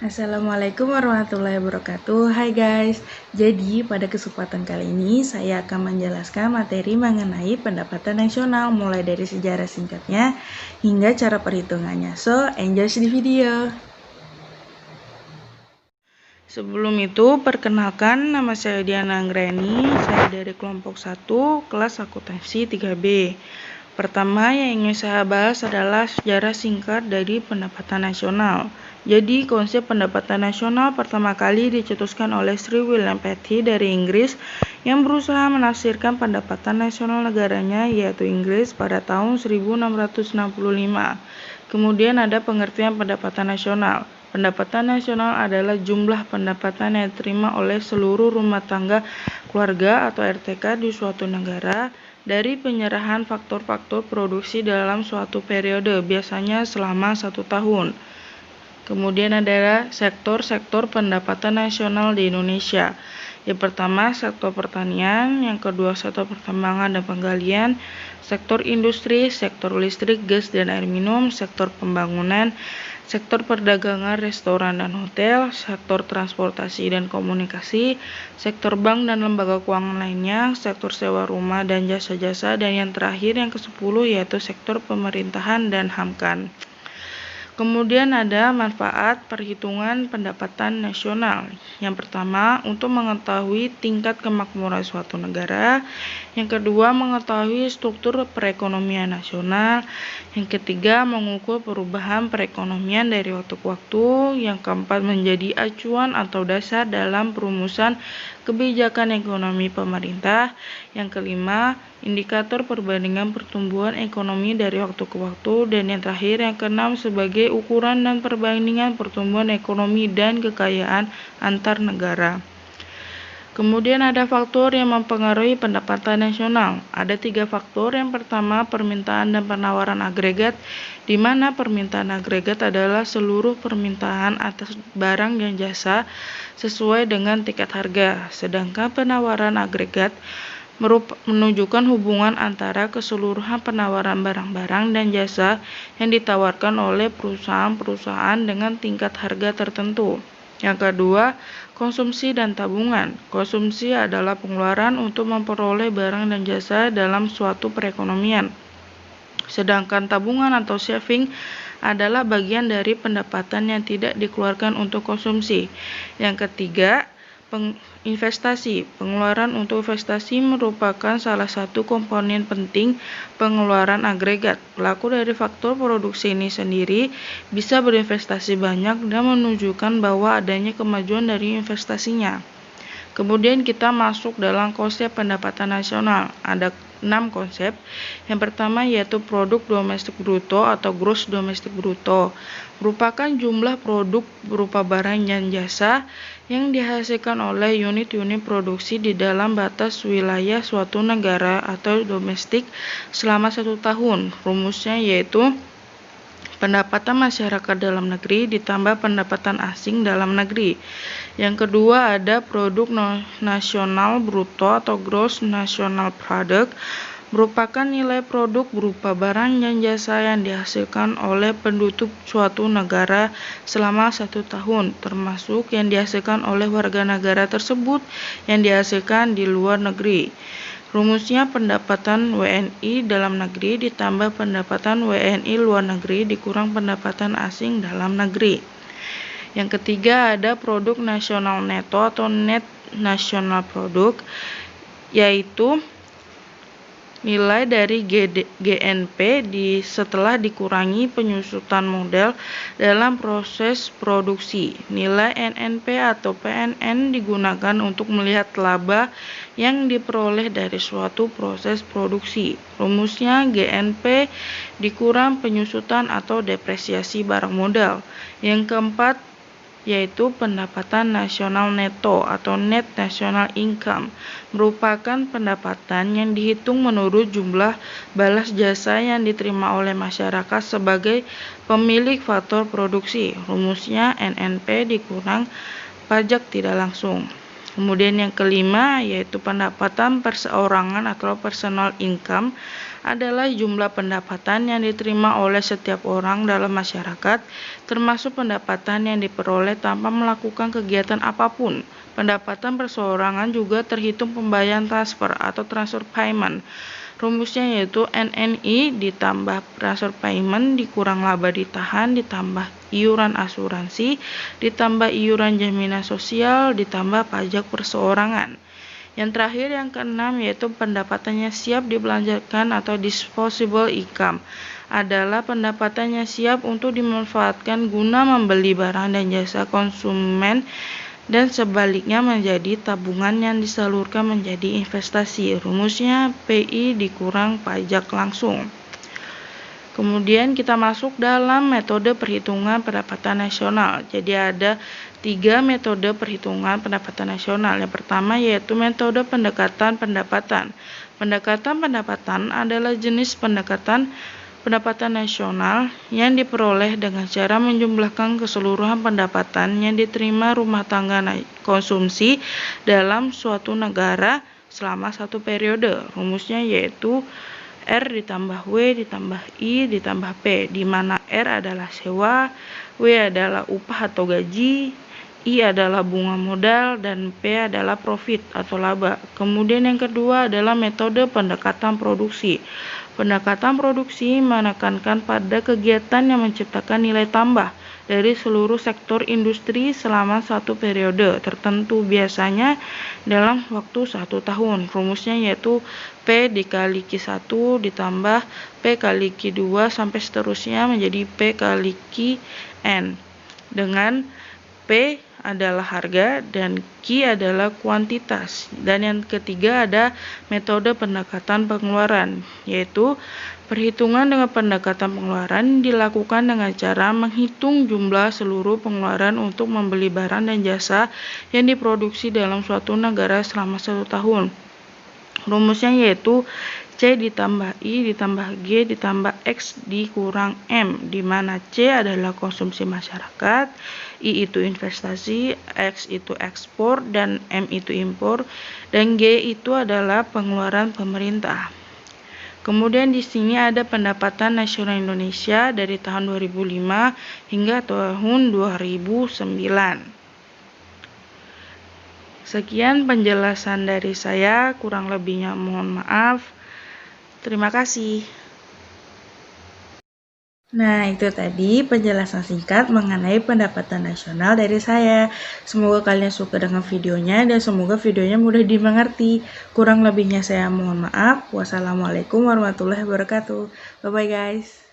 Assalamualaikum warahmatullahi wabarakatuh. Hai guys, jadi pada kesempatan kali ini saya akan menjelaskan materi mengenai pendapatan nasional mulai dari sejarah singkatnya hingga cara perhitungannya. So, enjoy the video. Sebelum itu, perkenalkan nama saya Diana Anggreni, saya dari kelompok 1, kelas akuntansi 3B. Pertama yang ingin saya bahas adalah sejarah singkat dari pendapatan nasional. Jadi, konsep pendapatan nasional pertama kali dicetuskan oleh Sir William Petty dari Inggris yang berusaha menafsirkan pendapatan nasional negaranya yaitu Inggris pada tahun 1665. Kemudian ada pengertian pendapatan nasional. Pendapatan nasional adalah jumlah pendapatan yang diterima oleh seluruh rumah tangga keluarga atau RTK di suatu negara dari penyerahan faktor-faktor produksi dalam suatu periode, biasanya selama 1 tahun. Kemudian ada sektor-sektor pendapatan nasional di Indonesia. Yang pertama, sektor pertanian, yang kedua, sektor pertambangan dan penggalian, sektor industri, sektor listrik, gas dan air minum, sektor pembangunan, sektor perdagangan, restoran dan hotel, sektor transportasi dan komunikasi, sektor bank dan lembaga keuangan lainnya, sektor sewa rumah dan jasa-jasa, dan yang terakhir yang ke-10 yaitu sektor pemerintahan dan HAMKAN. Kemudian ada manfaat perhitungan pendapatan nasional. Yang pertama, untuk mengetahui tingkat kemakmuran suatu negara. Yang kedua, mengetahui struktur perekonomian nasional. Yang ketiga, mengukur perubahan perekonomian dari waktu ke waktu. Yang keempat, menjadi acuan atau dasar dalam perumusan kebijakan ekonomi pemerintah. Yang kelima, indikator perbandingan pertumbuhan ekonomi dari waktu ke waktu. Dan yang terakhir, yang keenam, sebagai ukuran dan perbandingan pertumbuhan ekonomi dan kekayaan antar negara. Kemudian ada faktor yang mempengaruhi pendapatan nasional. Ada 3 faktor. Yang pertama, permintaan dan penawaran agregat, di mana permintaan agregat adalah seluruh permintaan atas barang dan jasa sesuai dengan tingkat harga. Sedangkan penawaran agregat menunjukkan hubungan antara keseluruhan penawaran barang-barang dan jasa yang ditawarkan oleh perusahaan-perusahaan dengan tingkat harga tertentu. Yang kedua, konsumsi dan tabungan. Konsumsi adalah pengeluaran untuk memperoleh barang dan jasa dalam suatu perekonomian. Sedangkan tabungan atau saving adalah bagian dari pendapatan yang tidak dikeluarkan untuk konsumsi. Yang ketiga, investasi. Pengeluaran untuk investasi merupakan salah satu komponen penting pengeluaran agregat. Pelaku dari faktor produksi ini sendiri bisa berinvestasi banyak dan menunjukkan bahwa adanya kemajuan dari investasinya. Kemudian kita masuk dalam konsep pendapatan nasional. Ada 6 konsep. Yang pertama yaitu produk domestik bruto atau gross domestic bruto. Merupakan jumlah produk berupa barang dan jasa yang dihasilkan oleh unit-unit produksi di dalam batas wilayah suatu negara atau domestik selama 1 tahun. Rumusnya yaitu pendapatan masyarakat dalam negeri ditambah pendapatan asing dalam negeri. Yang kedua ada produk nasional bruto atau gross national product, merupakan nilai produk berupa barang dan jasa yang dihasilkan oleh penduduk suatu negara selama 1 tahun, termasuk yang dihasilkan oleh warga negara tersebut yang dihasilkan di luar negeri. Rumusnya pendapatan WNI dalam negeri ditambah pendapatan WNI luar negeri dikurang pendapatan asing dalam negeri. Yang ketiga ada produk nasional neto atau net national product, yaitu nilai dari GNP setelah dikurangi penyusutan modal dalam proses produksi. Nilai NNP atau PNN digunakan untuk melihat laba yang diperoleh dari suatu proses produksi. Rumusnya GNP dikurang penyusutan atau depresiasi barang modal. Yang keempat yaitu pendapatan nasional neto atau net national income, merupakan pendapatan yang dihitung menurut jumlah balas jasa yang diterima oleh masyarakat sebagai pemilik faktor produksi. Rumusnya NNP dikurang pajak tidak langsung. Kemudian yang kelima yaitu pendapatan perseorangan atau personal income adalah jumlah pendapatan yang diterima oleh setiap orang dalam masyarakat, termasuk pendapatan yang diperoleh tanpa melakukan kegiatan apapun. Pendapatan perseorangan juga terhitung pembayaran transfer atau transfer payment. Rumusnya yaitu NNI ditambah transfer payment dikurang laba ditahan ditambah iuran asuransi ditambah iuran jaminan sosial ditambah pajak perseorangan. Yang terakhir yang keenam yaitu pendapatannya siap dibelanjakan atau disposable income adalah pendapatannya siap untuk dimanfaatkan guna membeli barang dan jasa konsumen dan sebaliknya menjadi tabungan yang disalurkan menjadi investasi. Rumusnya PI dikurang pajak langsung. Kemudian kita masuk dalam metode perhitungan pendapatan nasional. Jadi ada 3 metode perhitungan pendapatan nasional. Yang pertama yaitu metode pendekatan pendapatan. Pendekatan pendapatan adalah jenis pendekatan nasional yang diperoleh dengan cara menjumlahkan keseluruhan pendapatan yang diterima rumah tangga konsumsi dalam suatu negara selama satu periode. Rumusnya yaitu R ditambah W ditambah I ditambah P, di mana R adalah sewa, W adalah upah atau gaji, I adalah bunga modal, dan P adalah profit atau laba. Kemudian yang kedua adalah metode pendekatan produksi. Pendekatan produksi menekankan pada kegiatan yang menciptakan nilai tambah dari seluruh sektor industri selama satu periode tertentu, biasanya dalam waktu 1 tahun. Rumusnya yaitu P dikali Q1 ditambah P kali Q2 sampai seterusnya menjadi P kali Qn, dengan P adalah harga dan Q adalah kuantitas. Dan yang ketiga ada metode pendekatan pengeluaran, yaitu perhitungan dengan pendekatan pengeluaran dilakukan dengan cara menghitung jumlah seluruh pengeluaran untuk membeli barang dan jasa yang diproduksi dalam suatu negara selama 1 tahun. Rumusnya yaitu C ditambah I ditambah G ditambah X dikurang M, di mana C adalah konsumsi masyarakat, I itu investasi, X itu ekspor, dan M itu impor, dan G itu adalah pengeluaran pemerintah. Kemudian di sini ada pendapatan nasional Indonesia dari tahun 2005 hingga tahun 2009. Sekian penjelasan dari saya, kurang lebihnya mohon maaf. Terima kasih. Nah, itu tadi penjelasan singkat mengenai pendapatan nasional dari saya. Semoga kalian suka dengan videonya dan semoga videonya mudah dimengerti. Kurang lebihnya saya mohon maaf. Wassalamualaikum warahmatullahi wabarakatuh. Bye-bye guys.